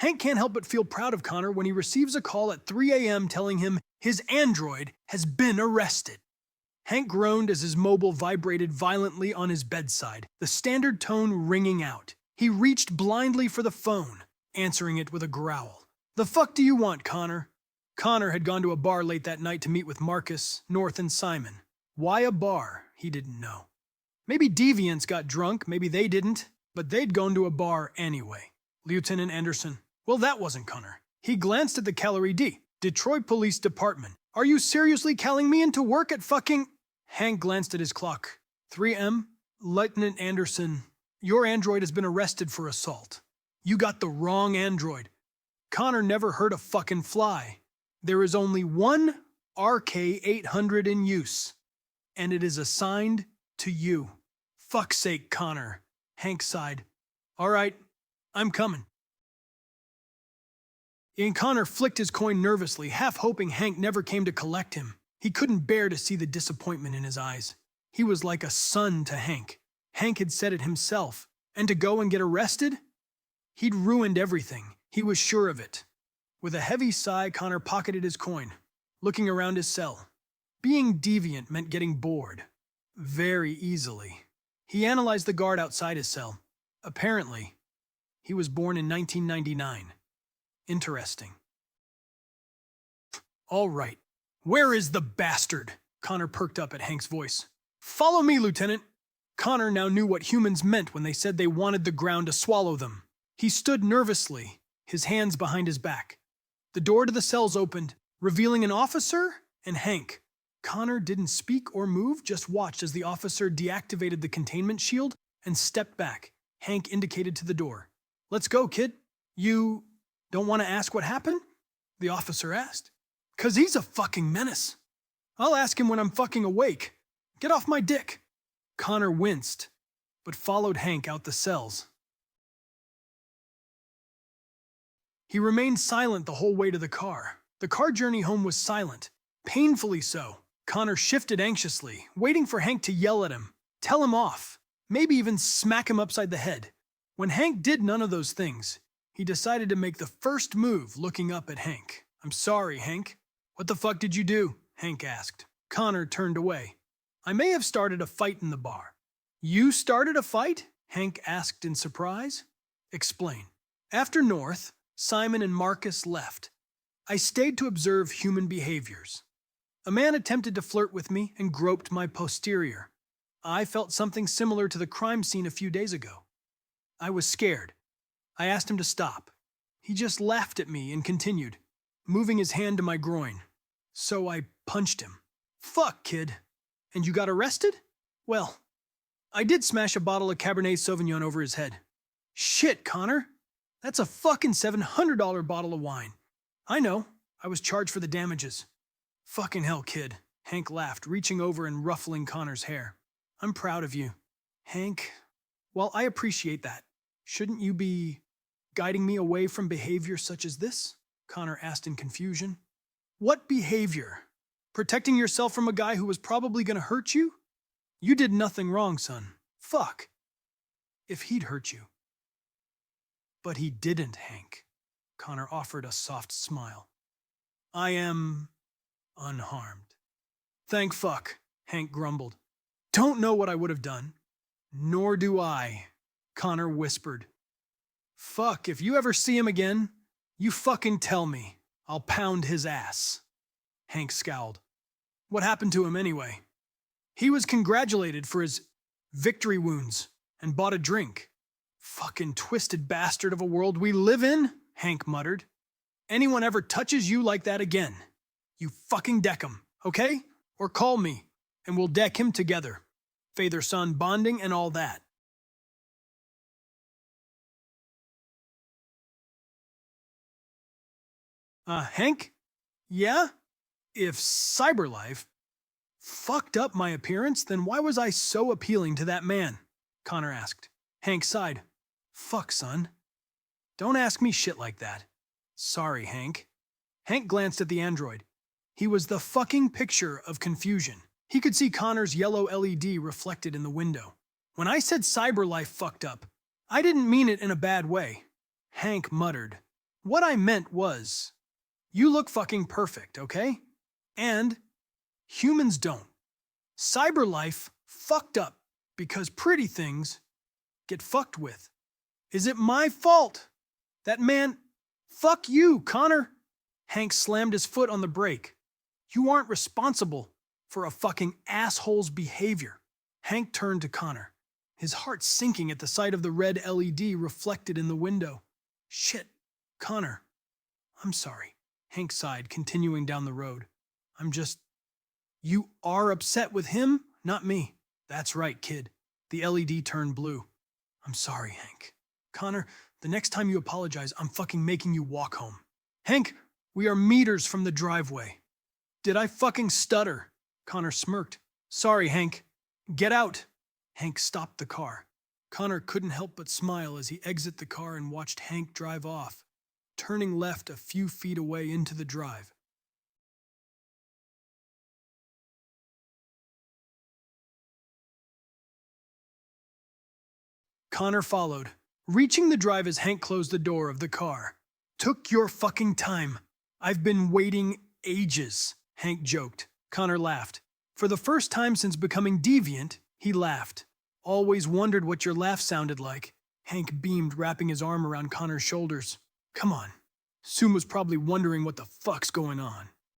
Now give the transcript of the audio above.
Hank can't help but feel proud of Connor when he receives a call at 3 a.m. telling him his android has been arrested. Hank groaned as his mobile vibrated violently on his bedside, the standard tone ringing out. He reached blindly for the phone, answering it with a growl. "The fuck do you want, Connor?" Connor had gone to a bar late that night to meet with Marcus, North, and Simon. Why a bar? He didn't know. Maybe deviants got drunk, maybe they didn't, but they'd gone to a bar anyway. Lieutenant Anderson. Well, that wasn't Connor. He glanced at the Calorie D. Detroit Police Department. Are you seriously calling me into work at fucking... Hank glanced at his clock. 3M? Lieutenant Anderson, your android has been arrested for assault. You got the wrong android. Connor never hurt a fucking fly. There is only one RK-800 in use, and it is assigned to you. Fuck's sake, Connor. Hank sighed. All right, I'm coming. And Connor flicked his coin nervously, half hoping Hank never came to collect him. He couldn't bear to see the disappointment in his eyes. He was like a son to Hank. Hank had said it himself. And to go and get arrested? He'd ruined everything. He was sure of it. With a heavy sigh, Connor pocketed his coin, looking around his cell. Being deviant meant getting bored. Very easily. He analyzed the guard outside his cell. Apparently, he was born in 1999. Interesting. All right. Where is the bastard? Connor perked up at Hank's voice. Follow me, Lieutenant. Connor now knew what humans meant when they said they wanted the ground to swallow them. He stood nervously, his hands behind his back. The door to the cells opened, revealing an officer and Hank. Connor didn't speak or move, just watched as the officer deactivated the containment shield and stepped back. Hank indicated to the door. Let's go, kid. You don't want to ask what happened? The officer asked. 'Cause he's a fucking menace. I'll ask him when I'm fucking awake. Get off my dick. Connor winced, but followed Hank out the cells. He remained silent the whole way to the car. The car journey home was silent, painfully so. Connor shifted anxiously, waiting for Hank to yell at him, tell him off, maybe even smack him upside the head. When Hank did none of those things, he decided to make the first move, looking up at Hank. I'm sorry, Hank. What the fuck did you do? Hank asked. Connor turned away. I may have started a fight in the bar. You started a fight? Hank asked in surprise. Explain. After North, Simon and Marcus left. I stayed to observe human behaviors. A man attempted to flirt with me and groped my posterior. I felt something similar to the crime scene a few days ago. I was scared. I asked him to stop. He just laughed at me and continued, moving his hand to my groin. So I punched him. Fuck, kid. And you got arrested? Well, I did smash a bottle of Cabernet Sauvignon over his head. Shit, Connor. That's a fucking $700 bottle of wine. I know. I was charged for the damages. Fucking hell, kid. Hank laughed, reaching over and ruffling Connor's hair. I'm proud of you. Hank, well, I appreciate that. Shouldn't you be guiding me away from behavior such as this? Connor asked in confusion. What behavior? Protecting yourself from a guy who was probably gonna hurt you? You did nothing wrong, son. Fuck. If he'd hurt you. But he didn't, Hank. Connor offered a soft smile. I am unharmed. Thank fuck, Hank grumbled. Don't know what I would have done. Nor do I, Connor whispered. Fuck, if you ever see him again, you fucking tell me. I'll pound his ass. Hank scowled. What happened to him anyway? He was congratulated for his victory wounds and bought a drink. Fucking twisted bastard of a world we live in, Hank muttered. Anyone ever touches you like that again, you fucking deck him, okay? Or call me, and we'll deck him together. Father-son bonding and all that. Hank? Yeah? If Cyberlife fucked up my appearance, then why was I so appealing to that man? Connor asked. Hank sighed. Fuck, son. Don't ask me shit like that. Sorry, Hank. Hank glanced at the android. He was the fucking picture of confusion. He could see Connor's yellow LED reflected in the window. When I said Cyberlife fucked up, I didn't mean it in a bad way. Hank muttered. What I meant was, you look fucking perfect, okay? And humans don't. Cyber life fucked up because pretty things get fucked with. Is it my fault? That man, fuck you, Connor. Hank slammed his foot on the brake. You aren't responsible for a fucking asshole's behavior. Hank turned to Connor, his heart sinking at the sight of the red LED reflected in the window. Shit, Connor. I'm sorry. Hank sighed, continuing down the road. You are upset with him, not me. That's right, kid. The LED turned blue. I'm sorry, Hank. Connor, the next time you apologize, I'm fucking making you walk home. Hank, we are meters from the driveway. Did I fucking stutter? Connor smirked. Sorry, Hank. Get out. Hank stopped the car. Connor couldn't help but smile as he exited the car and watched Hank drive off, turning left a few feet away into the drive. Connor followed, reaching the drive as Hank closed the door of the car. Took your fucking time. I've been waiting ages, Hank joked. Connor laughed. For the first time since becoming deviant, he laughed. Always wondered what your laugh sounded like. Hank beamed, wrapping his arm around Connor's shoulders. Come on. Soon was probably wondering what the fuck's going on.